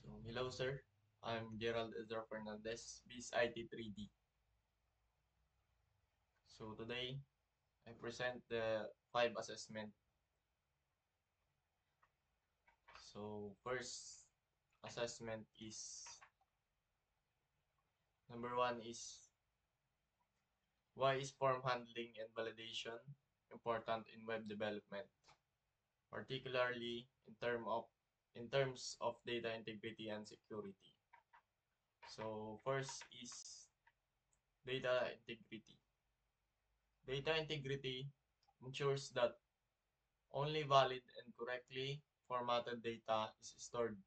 So, hello sir. I'm Gerald Ezra Fernandez, BIS IT 3D. So today, I present the 5 assessment. So first assessment is, number one is, why is form handling and validation important in web development, particularly in terms of data integrity and security. So first is data integrity. Data integrity ensures that only valid and correctly formatted data is stored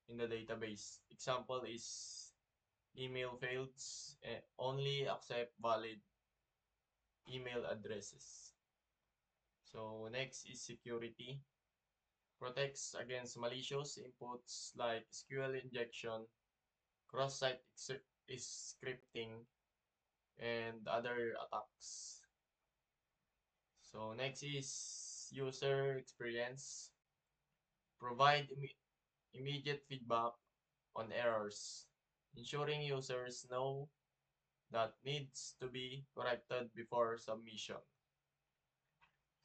in the database. Example is email fields only accept valid email addresses. So next is security. Protects against malicious inputs like SQL injection, cross-site scripting, and other attacks. So next is user experience. Provide immediate feedback on errors, ensuring users know that needs to be corrected before submission.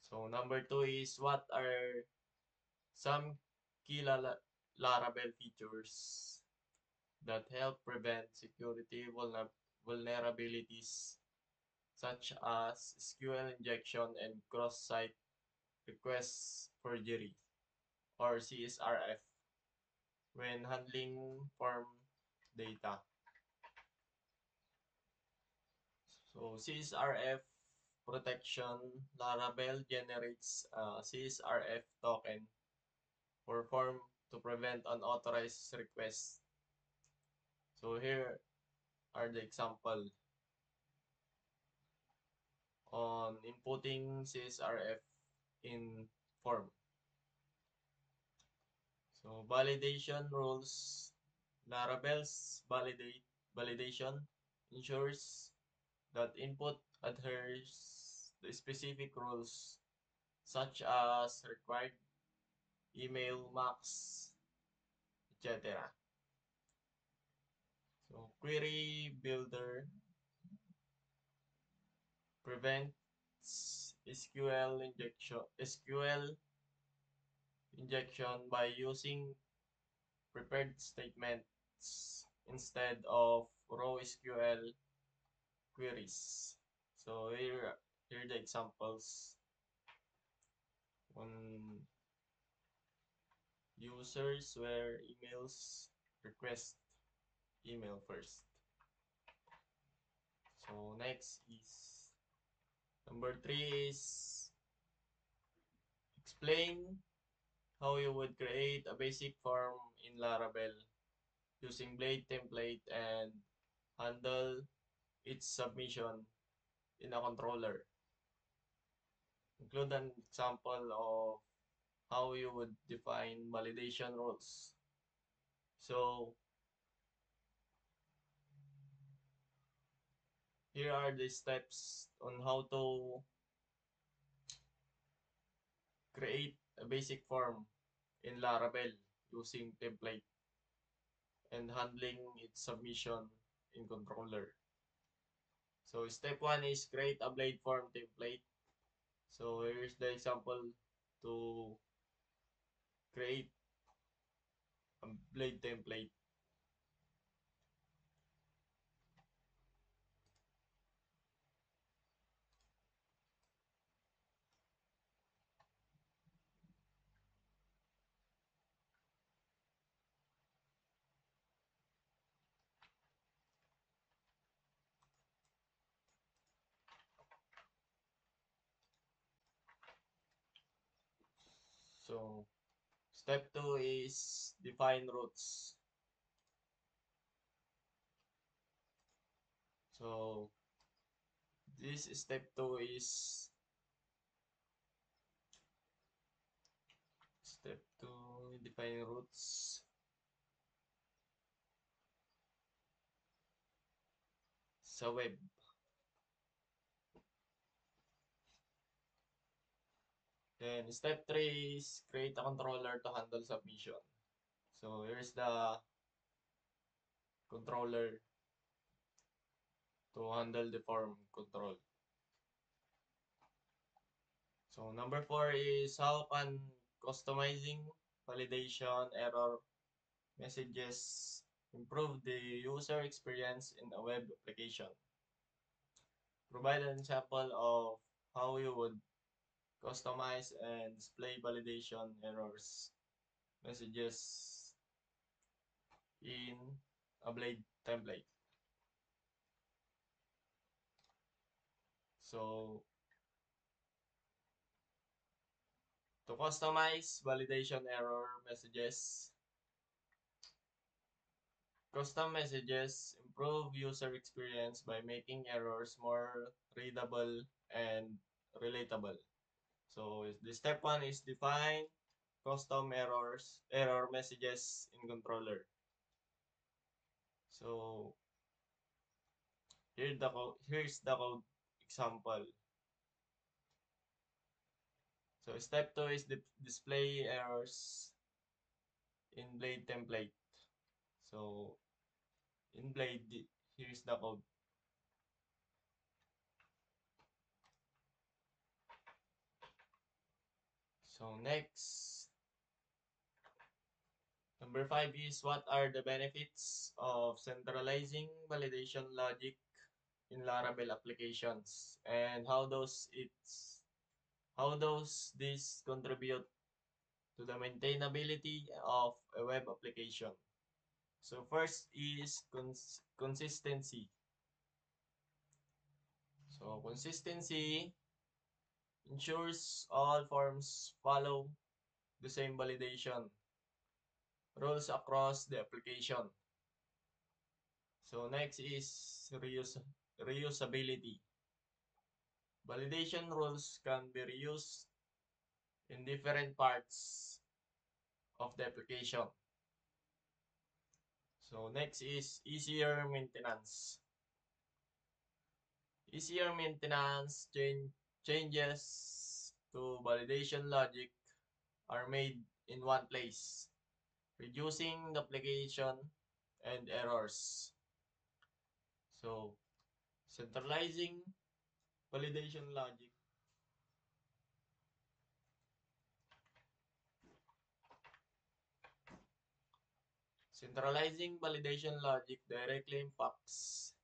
So number two is, what are some key Laravel features that help prevent security vulnerabilities such as SQL injection and cross-site request forgery or CSRF when handling form data. So CSRF protection, Laravel generates a CSRF token for form to prevent unauthorized requests. So here are the example on inputting CSRF in form. So validation rules, Laravel's validation ensures that input adheres to specific rules such as required email max, etc. So query builder prevents SQL injection by using prepared statements instead of raw SQL queries. So here are the examples on users where emails request email first. So next is, number three is, explain how you would create a basic form in Laravel using Blade template and handle its submission in a controller. Include an example of how you would define validation rules. So here are the steps on how to create a basic form in Laravel using template and handling its submission in controller. So step 1 is create a blade form template. So here's the example to create a blade template. So step 2 is define routes. So this step 2 is step 2 define routes sa web. Then step 3 is create a controller to handle submission. So here's the controller to handle the form control. So number 4 is how can customizing validation error messages improve the user experience in a web application. Provide an example of how you would customize and display validation errors messages in a Blade template. So to customize validation error messages, custom messages improve user experience by making errors more readable and relatable. So the step 1 is define custom error messages in controller. So here's the code example. So step 2 is display errors in Blade template. So in Blade, here's the code. So next, number 5 is what are the benefits of centralizing validation logic in Laravel applications and how does this contribute to the maintainability of a web application. So first is consistency. So consistency ensures all forms follow the same validation rules across the application. So next is reusability. Validation rules can be reused in different parts of the application. So next is easier maintenance. Easier maintenance changes to validation logic are made in one place, reducing duplication and errors. So centralizing validation logic centralizing validation logic directly impacts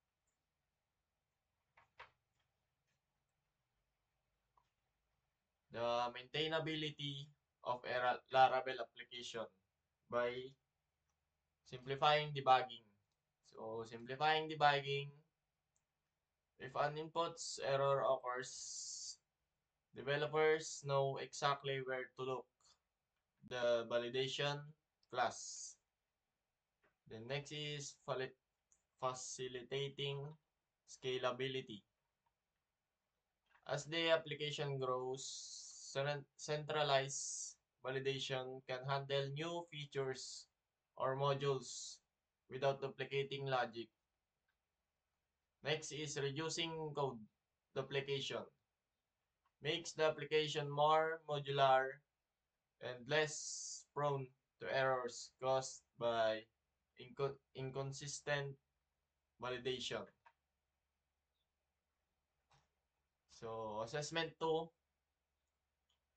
the maintainability of a Laravel application by simplifying debugging. So simplifying debugging, if an input's error occurs, developers know exactly where to look. The validation class. The next is facilitating scalability. As the application grows, centralized validation can handle new features or modules without duplicating logic. Next is reducing code duplication. Makes the application more modular and less prone to errors caused by inconsistent validation. So assessment 2,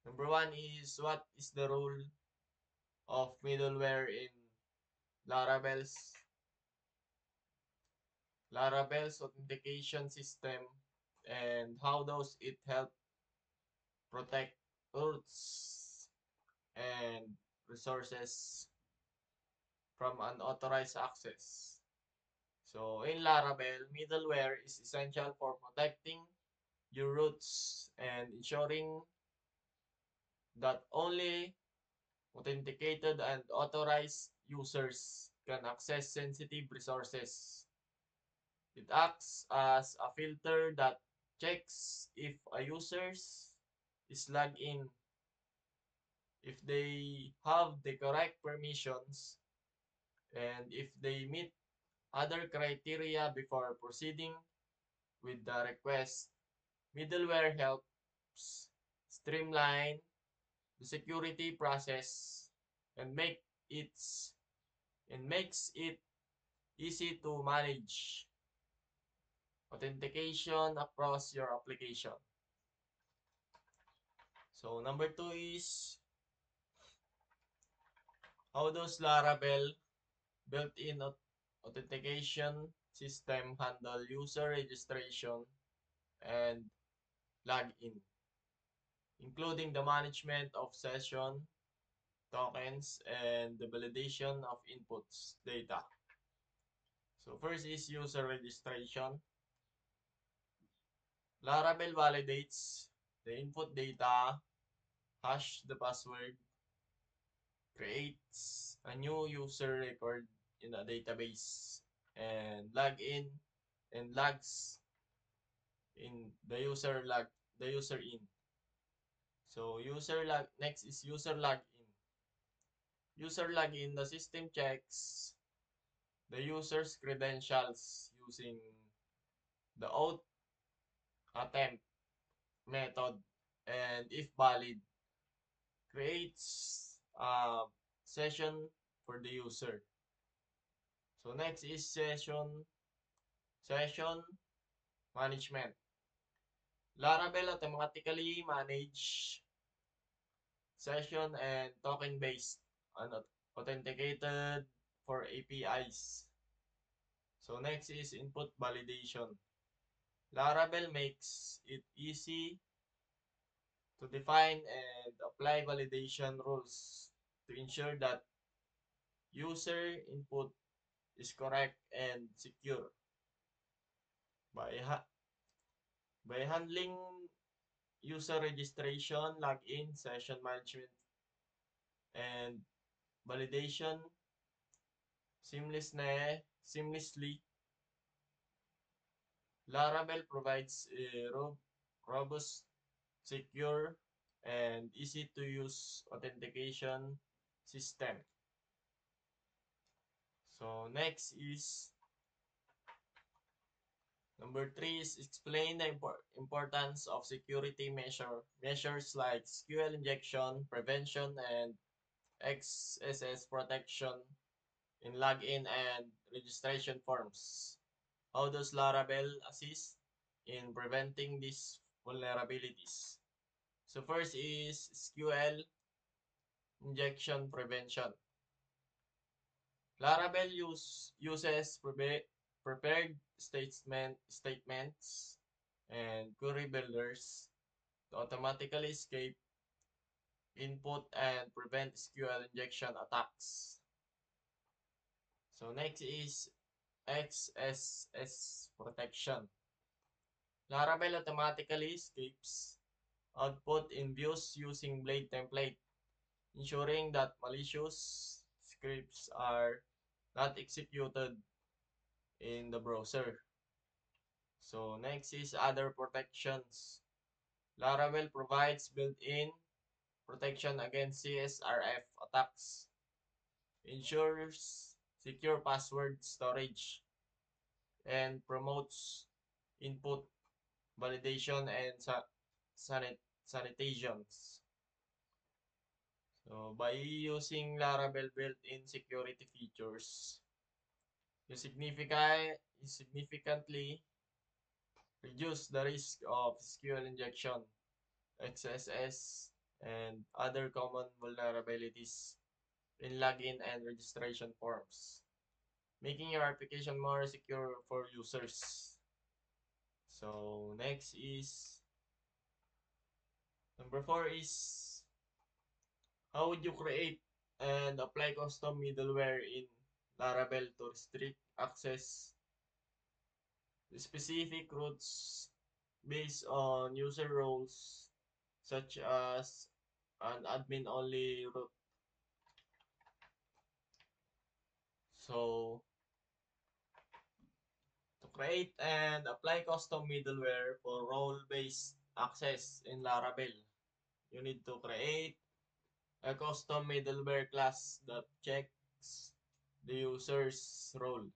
number 1 is what is the role of middleware in Laravel's authentication system and how does it help protect roots and resources from unauthorized access. So in Laravel, middleware is essential for protecting your roots and ensuring that only authenticated and authorized users can access sensitive resources. It acts as a filter that checks if a user is logged in, if they have the correct permissions, and if they meet other criteria before proceeding with the request. Middleware helps streamline the security process and make it and makes it easy to manage authentication across your application. So number 2 is how does Laravel built-in authentication system handle user registration and login, including the management of session tokens and the validation of inputs data. So first is user registration. Laravel validates the input data, hash the password, creates a new user record in a database, and log in and logs in the user in. So next is user login. User login, the system checks the user's credentials using the auth attempt method, and if valid, creates a session for the user. So next is session management. Laravel automatically manage session and token based and authenticated for APIs. So next is input validation. Laravel makes it easy to define and apply validation rules to ensure that user input is correct and secure. By, ha- by handling user registration, login, session management, and validation seamlessly, Laravel provides a robust, secure, and easy to use authentication system. So next is number 3 is explain the importance of security measures like SQL injection, prevention, and XSS protection in login and registration forms. How does Laravel assist in preventing these vulnerabilities? So first is SQL injection prevention. Laravel uses prepared statements and query builders to automatically escape input and prevent SQL injection attacks. So next is XSS protection. Laravel automatically escapes output in views using Blade template, ensuring that malicious scripts are not executed in the browser. So next is other protections. Laravel provides built-in protection against CSRF attacks, ensures secure password storage, and promotes input validation and sanitations. So by using Laravel built-in security features, you significantly reduce the risk of SQL injection, XSS, and other common vulnerabilities in login and registration forms, making your application more secure for users. So next is number 4 is how would you create and apply custom middleware in Laravel to restrict access to specific routes based on user roles such as an admin only route. So to create and apply custom middleware for role-based access in Laravel, you need to create a custom middleware class that checks the user's role.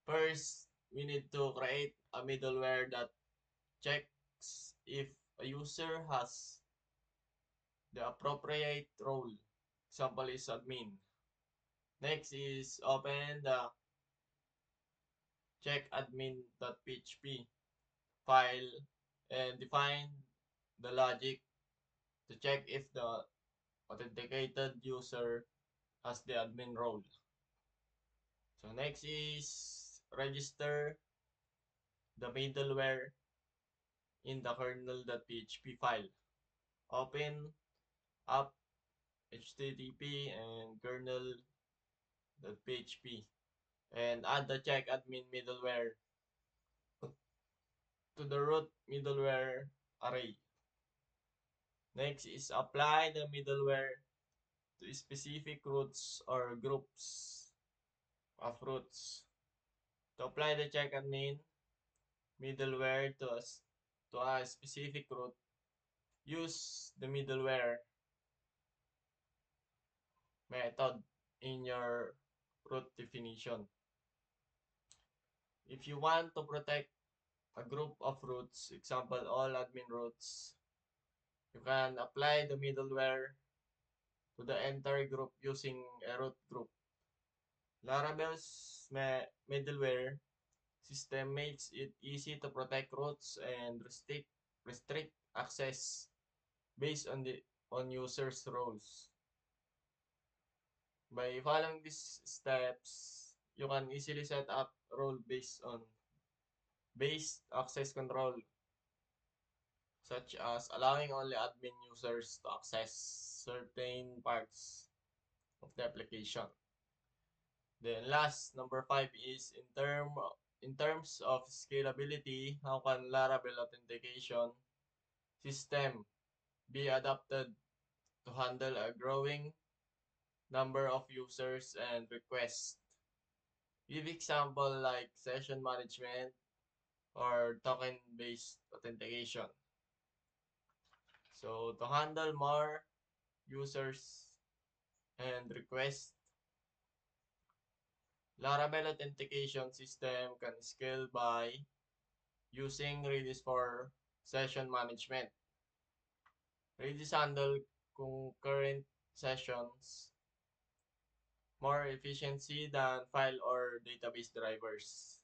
First, we need to create a middleware that checks if a user has the appropriate role. Example is admin. Next is open the checkadmin.php file and define the logic to check if the authenticated user has the admin role. So next is register the middleware in the kernel.php file. Open up http and kernel.php and add the checkadmin middleware to the root middleware array. Next is apply the middleware to specific roots or groups of roots. To apply the checkadmin middleware to a specific root, use the middleware method in your root definition. If you want to protect a group of roots, example all admin roots, you can apply the middleware to the entire group using a root group. Laravel's middleware system makes it easy to protect roots and restrict access based on users' roles. By following these steps, you can easily set up role based access control, such as allowing only admin users to access certain parts of the application. Then last, number 5 is in terms of scalability, how can Laravel authentication system be adapted to handle a growing number of users and requests? Give example like session management or token-based authentication. So to handle more users and requests, Laravel authentication system can scale by using Redis for session management. Redis handle concurrent sessions more efficiency than file or database drivers.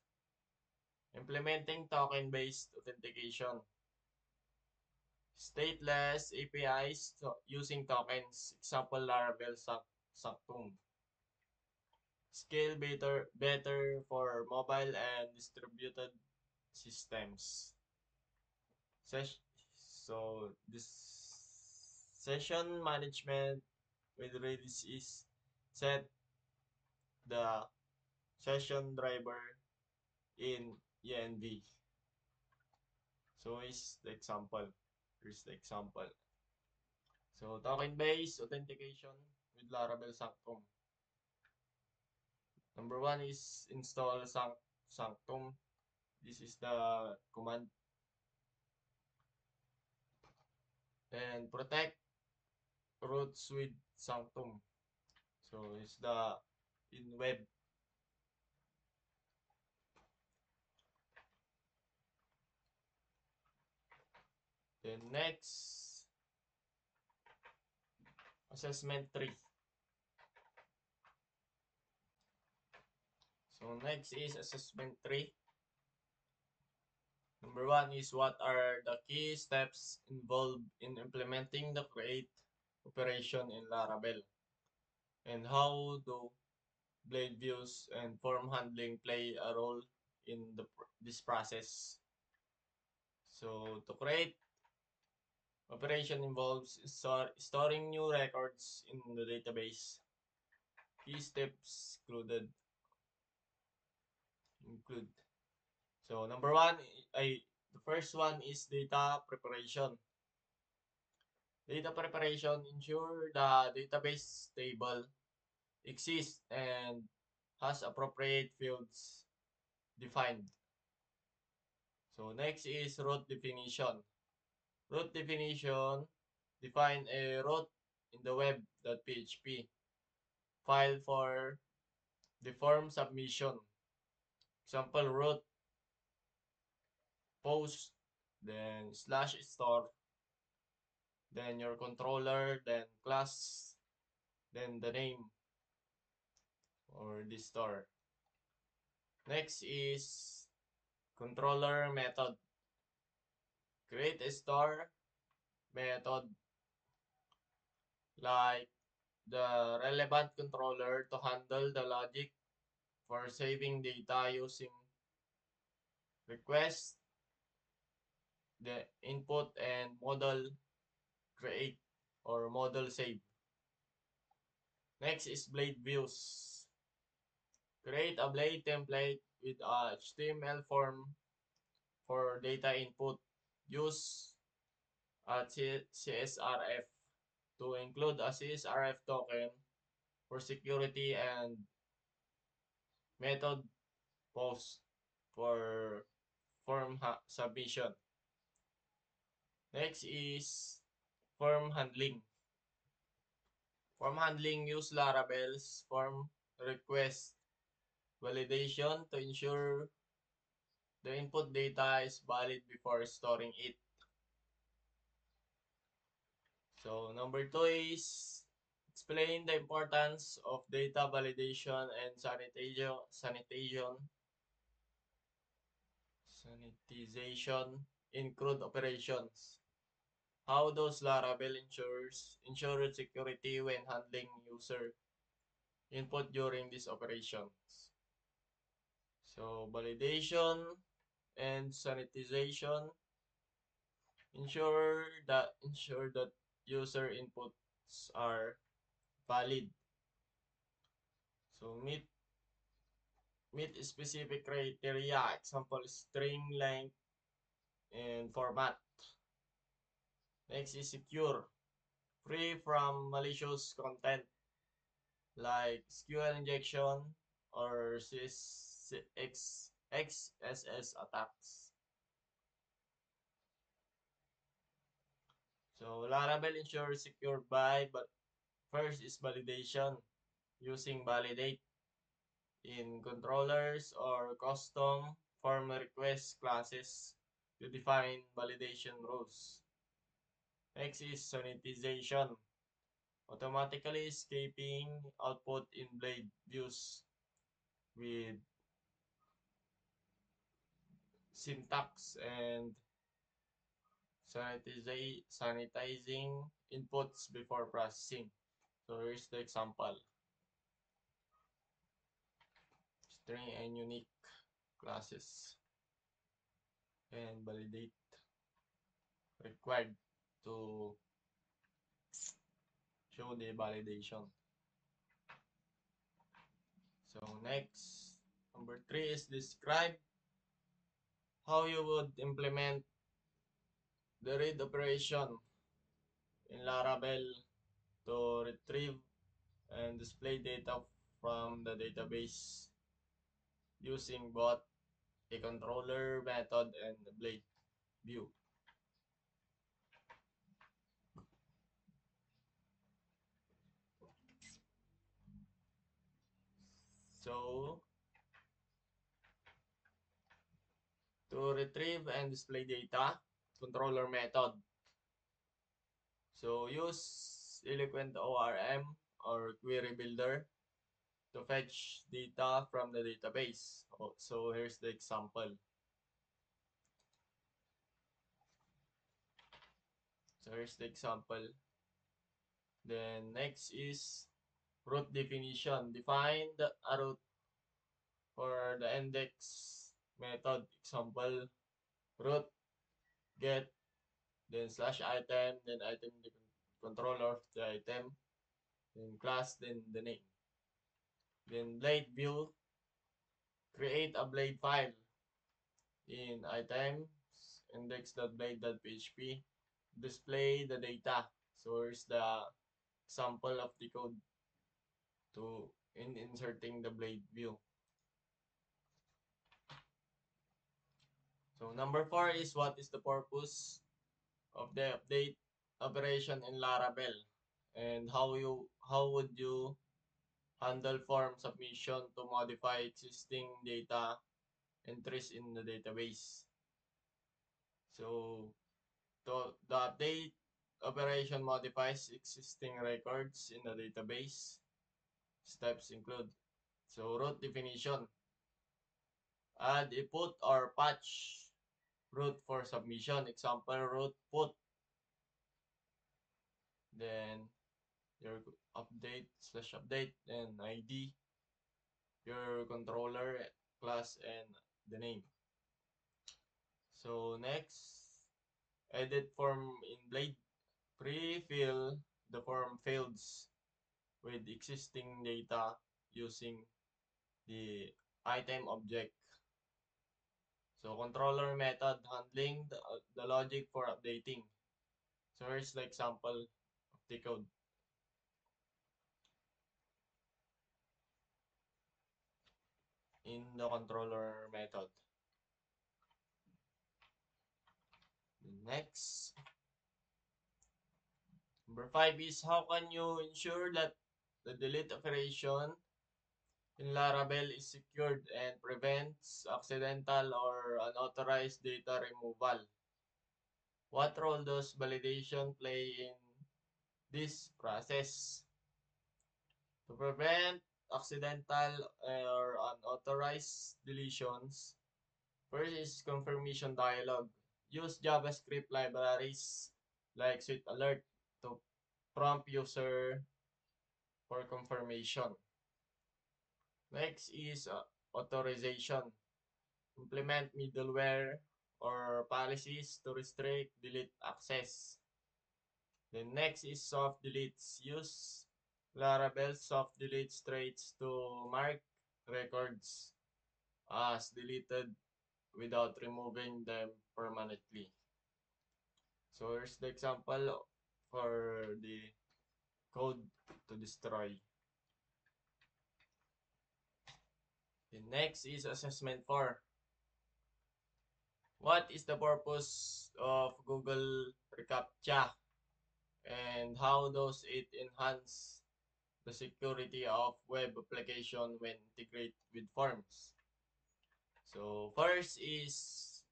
Implementing token-based authentication. Stateless APIs using tokens, example Laravel Sanctum. Scale better for mobile and distributed systems. So this session management with Redis is set the session driver in env. So is the example. Here's the example. So token-based authentication with Laravel Sanctum. Number 1 is install Sanctum. This is the command. And protect roots with Sanctum. So it's the in web. Then next, assessment 3. So next is assessment 3. Number 1 is what are the key steps involved in implementing the create operation in Laravel? And how do blade views and form handling play a role in this process? So to create operation involves storing new records in the database. Key steps include. So number 1, the first one is data preparation. Data preparation ensure the database table exists and has appropriate fields defined. So next is root definition. Root definition define a root in the web.php file for the form submission. Example root post, then /store, then your controller, then class, then the name. or this store. Next is controller method. Create a store method like the relevant controller to handle the logic for saving data using request, the input, and model create or model save. Next is blade views. Create a blade template with a HTML form for data input. Use a CSRF to include a CSRF token for security and method post for form submission. Next is form handling. Form handling use Laravel's form request validation to ensure the input data is valid before storing it. So number 2 is explain the importance of data validation and sanitization in CRUD operations. How does Laravel ensure security when handling user input during these operations? So validation and sanitization ensure that user inputs are valid. So meet specific criteria, example string length and format. Next is secure, free from malicious content like SQL injection or XSS attacks. So Laravel ensures secure but first is validation using validate in controllers or custom form request classes to define validation rules. Next is sanitization, automatically escaping output in blade views with syntax and sanitizing inputs before processing. So here's the example. String and unique classes and validate required to show the validation. So next, number 3 is describe how you would implement the read operation in Laravel to retrieve and display data from the database using both a controller method and the blade view. So to retrieve and display data, controller method. So use Eloquent ORM or Query Builder to fetch data from the database. So here's the example. So here's the example. Then next is root definition. Define a root for the index method. Example, root get, then slash item, then item the controller of the item, then class, then the name. Then blade view, create a blade file in items, index.blade.php, display the data. So here's the example of the code to inserting the blade view. So number 4 is what is the purpose of the update operation in Laravel, and how would you handle form submission to modify existing data entries in the database. So the update operation modifies existing records in the database. Steps include So root definition. Add a put or patch root for submission. Example root put. Then your update/update and ID, your controller class and the name. So next, edit form in Blade. Pre-fill the form fields with existing data using the item object. So controller method handling the logic for updating. So here's the example of the code. In the controller method. Next, number 5 is how can you ensure that the delete operation in Laravel is secured and prevents accidental or unauthorized data removal. What role does validation play in this process? To prevent accidental or unauthorized deletions, first is confirmation dialog. Use JavaScript libraries like Sweet Alert to prompt user for confirmation. Next is authorization. Implement middleware or policies to restrict delete access. The next is soft deletes. Use Laravel soft delete traits to mark records as deleted without removing them permanently. So here's the example for the code to destroy. The next is assessment 4. What is the purpose of Google reCAPTCHA and how does it enhance the security of web application when integrated with forms? So first is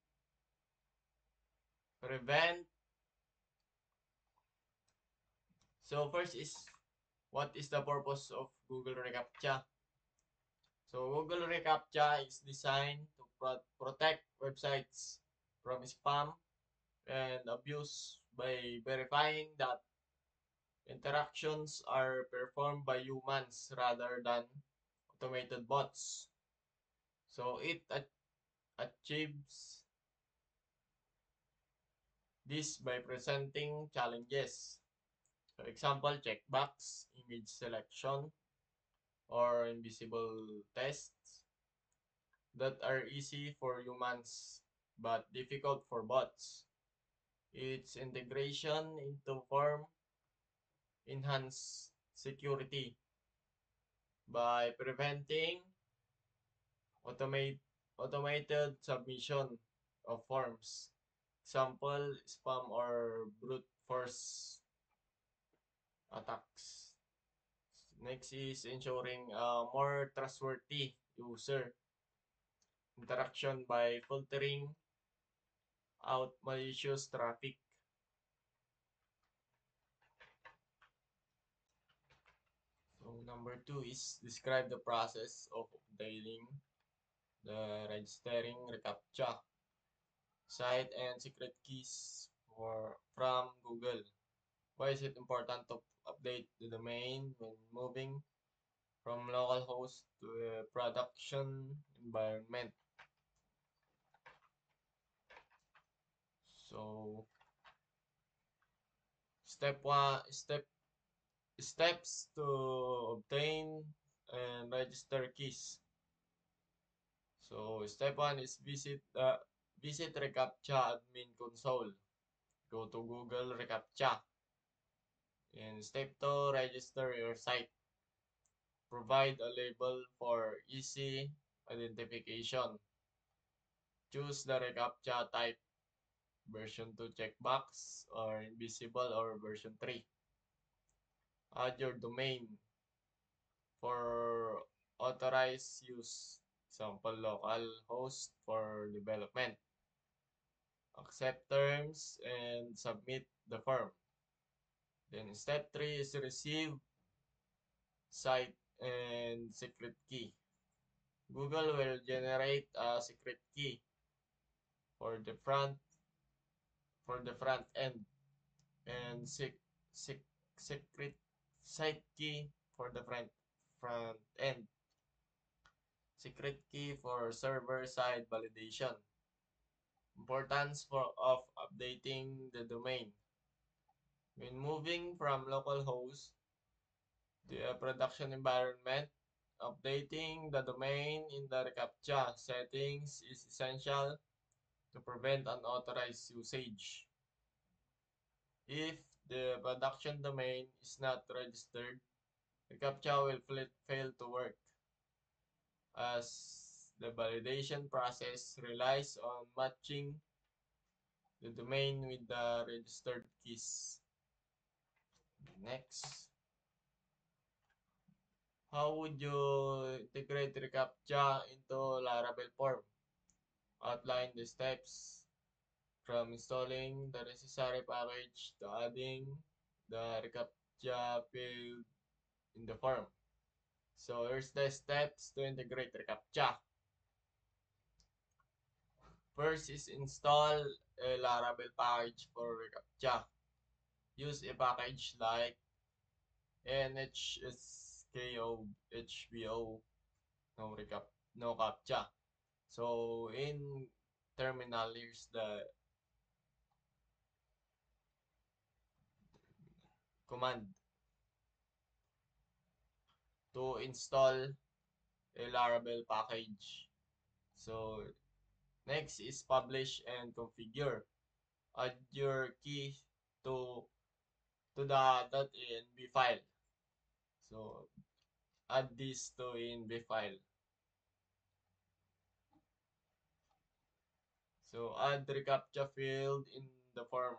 prevent. So first is what is the purpose of Google reCAPTCHA? So Google reCAPTCHA is designed to protect websites from spam and abuse by verifying that interactions are performed by humans rather than automated bots. So it achieves this by presenting challenges. For example, checkbox, image selection, or invisible tests that are easy for humans but difficult for bots. Its integration into form enhance security by preventing automate automated submission of forms. Example, spam or brute force attacks. Next is ensuring a more trustworthy user interaction by filtering out malicious traffic. So number 2 is describe the process of updating the registering reCAPTCHA site and secret keys from Google. Why is it important to update the domain when moving from localhost to a production environment? So steps to obtain and register keys. So step 1 is visit reCAPTCHA admin console. Go to Google reCAPTCHA. And step 2, register your site. Provide a label for easy identification. Choose the reCAPTCHA type, version 2 checkbox, or invisible, or version 3. Add your domain for authorized use. Example, local host for development. Accept terms and submit the form. Then step 3 is receive site and secret key. Google will generate a secret key for the front end and sec, secret site key for the front end. Secret key for server side validation. Importance of updating the domain. When moving from localhost to a production environment, updating the domain in the reCAPTCHA settings is essential to prevent unauthorized usage. If the production domain is not registered, reCAPTCHA will fail to work, as the validation process relies on matching the domain with the registered keys. Next, how would you integrate reCAPTCHA into Laravel form? Outline the steps from installing the necessary package to adding the reCAPTCHA field in the form. So here's the steps to integrate reCAPTCHA. First is install a Laravel package for reCAPTCHA. Use a package like NHSKO HBO no CAPTCHA. So in terminal, here's the command to install a Laravel package. So next is publish and configure. Add your key to the .env file. So add this to env file. So add the reCAPTCHA field in the form.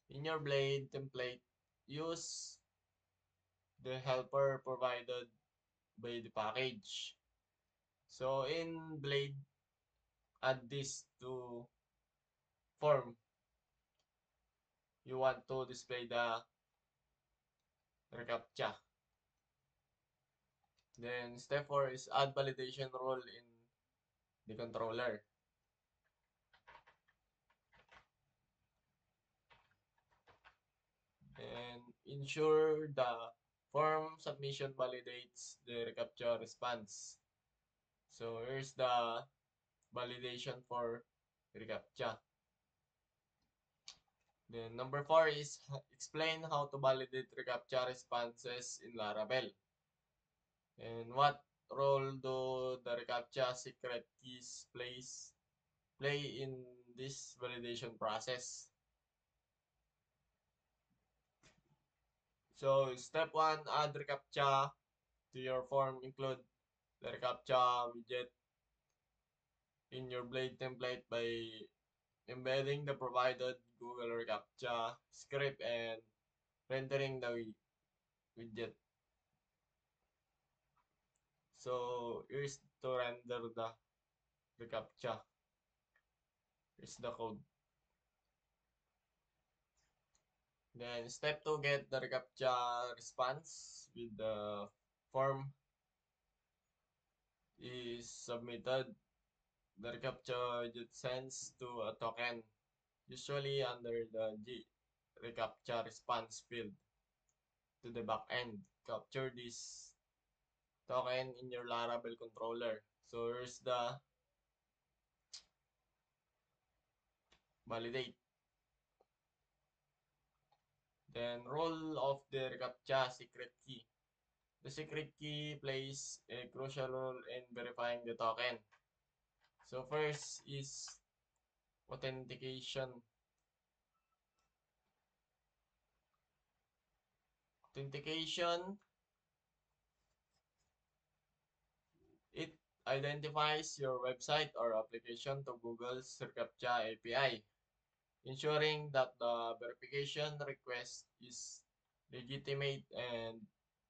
In your Blade template, use the helper provided by the package. So in Blade, add this to form. You want to display the reCAPTCHA. Then step 4 is add validation rule in the controller. And ensure the form submission validates the reCAPTCHA response. So here's the validation for reCAPTCHA. Then number 4 is explain how to validate reCAPTCHA responses in Laravel. And what role do the reCAPTCHA secret keys play in this validation process? So step 1, add reCAPTCHA to your form. Include the reCAPTCHA widget in your Blade template by embedding the provided Google reCAPTCHA script and rendering the widget. So here's to render the reCAPTCHA. Here's the code. Then step 2, get the reCAPTCHA response with the form is submitted. The reCAPTCHA widget sends to a token, usually under the reCAPTCHA response field, to the backend. Capture this token in your Laravel controller. So here's the validate. Then role of the reCAPTCHA secret key. The secret key plays a crucial role in verifying the token. So first is authentication. Authentication, it identifies your website or application to Google's reCAPTCHA API, ensuring that the verification request is legitimate and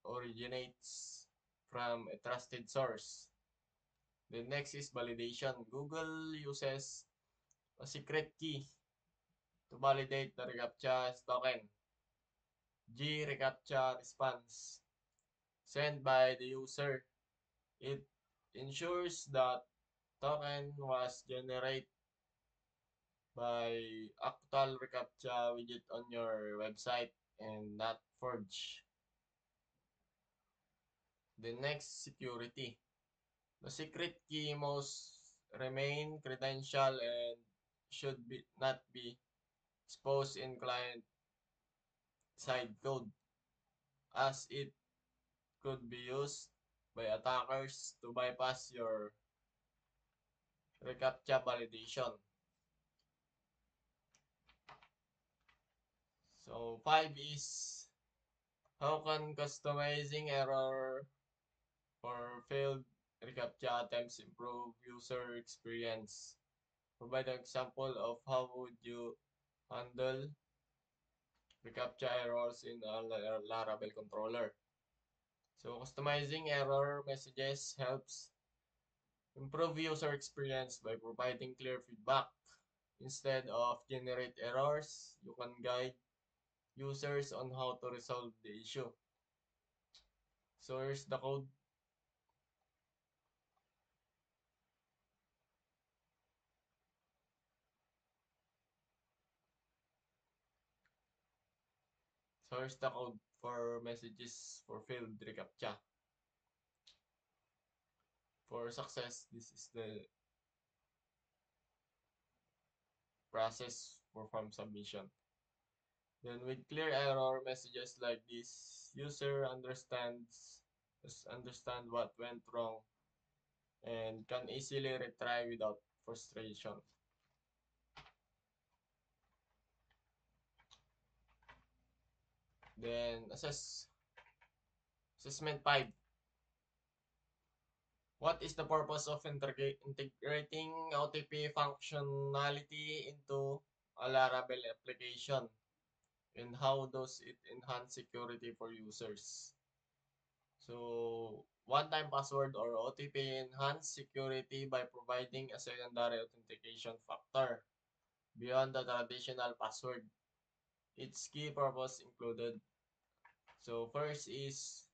originates from a trusted source. The next is validation. Google uses a secret key to validate the reCAPTCHA token. reCAPTCHA response sent by the user. It ensures that token was generated by actual reCAPTCHA widget on your website and not forged. The next, security. The secret key must remain credential and should not be exposed in client side code, as it could be used by attackers to bypass your reCAPTCHA validation. So 5 is, how can customizing error or failed reCAPTCHA attempts improve user experience? Provide an example of how would you handle reCAPTCHA errors in a Laravel controller. So customizing error messages helps improve user experience by providing clear feedback. Instead of generate errors, you can guide users on how to resolve the issue. So here's the code. So here's the code for messages for failed reCAPTCHA. For success, this is the process for form submission. Then with clear error messages like this, user understand what went wrong and can easily retry without frustration. Then assessment 5. What is the purpose of integrating OTP functionality into a Laravel application? And how does it enhance security for users? So, one-time password or OTP enhance security by providing a secondary authentication factor beyond the traditional password. Its key purpose included, so first is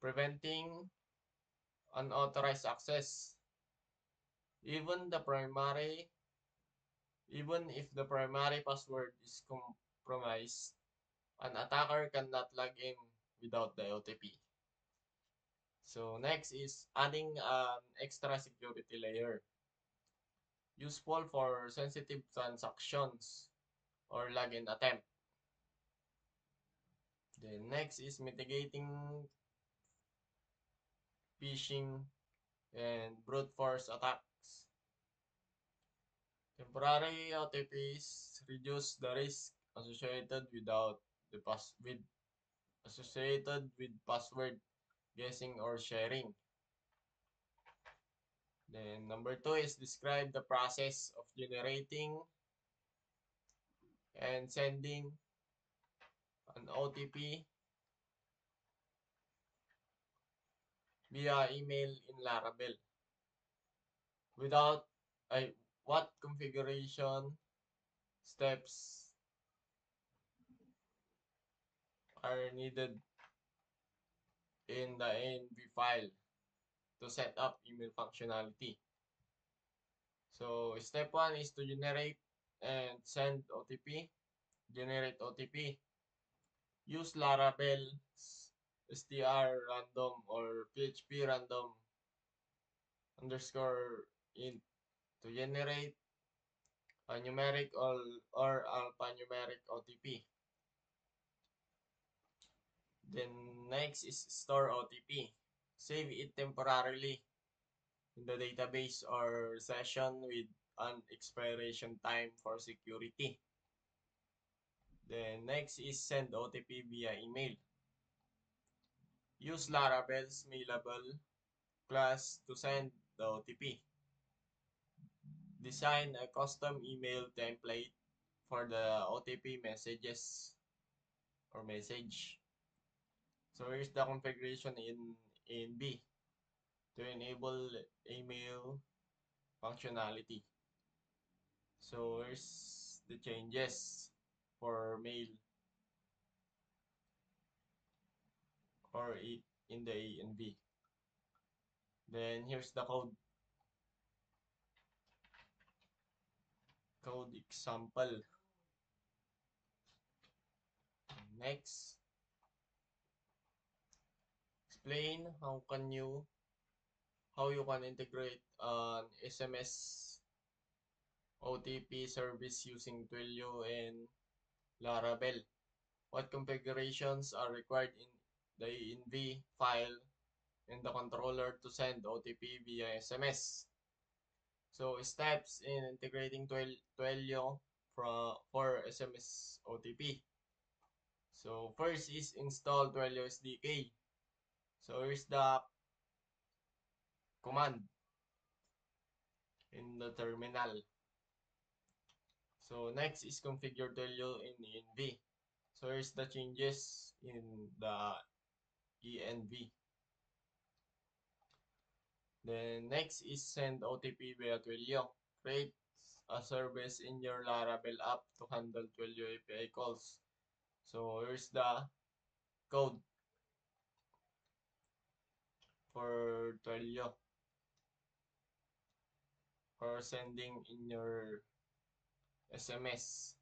preventing unauthorized access. Even the primary, even if the primary password is compromised, an attacker cannot log in without the OTP. So next is adding an extra security layer, useful for sensitive transactions or login attempt. Then next is mitigating phishing and brute force attacks. Temporary OTPs reduce the risk associated without the associated with password guessing or sharing. Then number 2 is describe the process of generating and sending an OTP via email in Laravel without what configuration steps are needed in the env file to set up email functionality. So step 1 is to generate and send OTP. Generate OTP. Use Laravel's str random or php random underscore int to generate a numeric or alphanumeric OTP. Then next is store OTP. Save it temporarily in the database or session with an expiration time for security. Then next is send OTP via email. Use Laravel's mailable class to send the OTP. Design a custom email template for the OTP messages or message. So here's the configuration in B to enable email functionality. So here's the changes for mail or in the A and B. Then here's the code example. Next, explain how you can integrate an SMS OTP service using Twilio and Laravel. What configurations are required in the env file and the controller to send OTP via SMS. So steps in integrating Twilio for SMS OTP. So first is install Twilio SDK. So here's the command in the terminal. So next is configure Twilio in env. So here's the changes in the env. Then next is send OTP via Twilio. Create a service in your Laravel app to handle Twilio API calls. So here's the code for Twilio for sending in your SMS.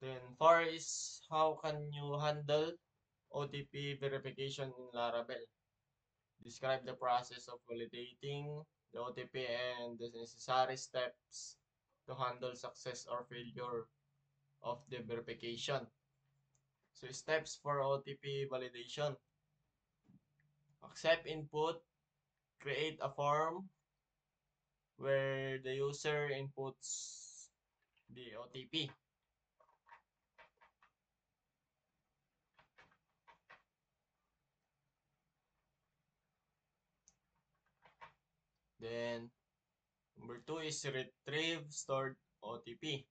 Then 4 is how can you handle OTP verification in Laravel. Describe the process of validating the OTP and the necessary steps to handle success or failure of the verification. So steps for OTP validation. Accept input, create a form where the user inputs the OTP. Then number 2 is retrieve stored OTP.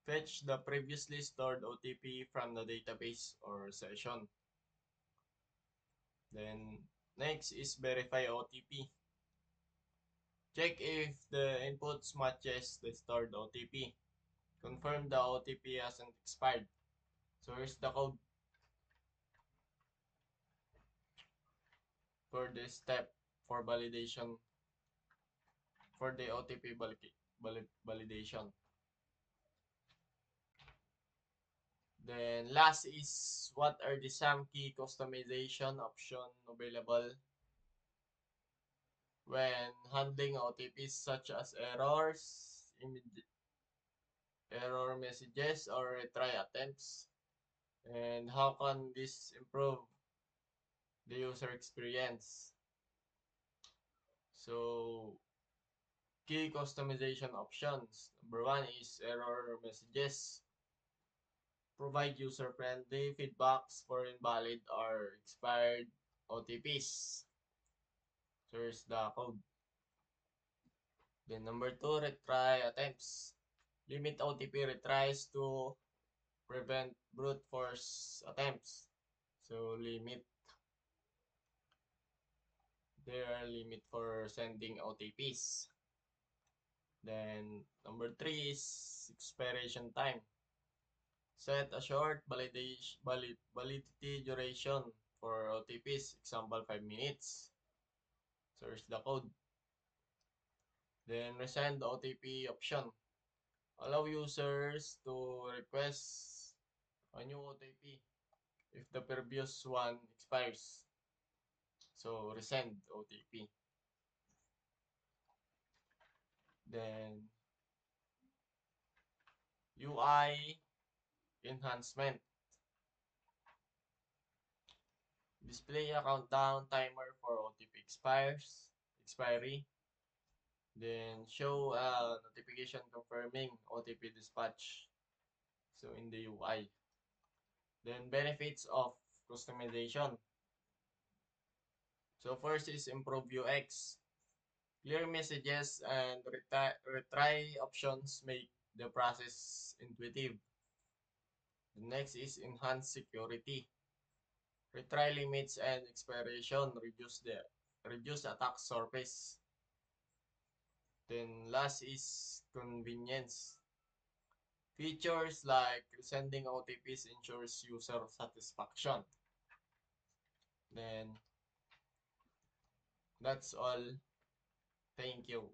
Fetch the previously stored OTP from the database or session. Then next is verify OTP. Check if the inputs matches the stored OTP. Confirm the OTP hasn't expired. So here's the code for this step for validation for the OTP validation. Then last is what are the some key customization option available when handling OTPs such as errors, error messages, or retry attempts. And how can this improve the user experience? So key customization options. Number 1 is error messages. Provide user-friendly feedbacks for invalid or expired OTPs. So here's the code. Then number 2, retry attempts. Limit OTP retries to prevent brute force attempts. So their limit for sending OTPs. Then number 3 is expiration time. Set a short validity duration for OTPs, example 5 minutes. So here's the code. Then resend OTP option. Allow users to request a new OTP if the previous one expires. So resend OTP. Then UI enhancement. Display a countdown timer for OTP expiry. Then show a notification confirming OTP dispatch. So in the UI. Then benefits of customization. So first is improve UX. Clear messages and retry options make the process intuitive. The next is enhance security. Retry limits and expiration reduce attack surface. Then last is convenience. Features like sending OTPs ensures user satisfaction. Then That's all. Thank you.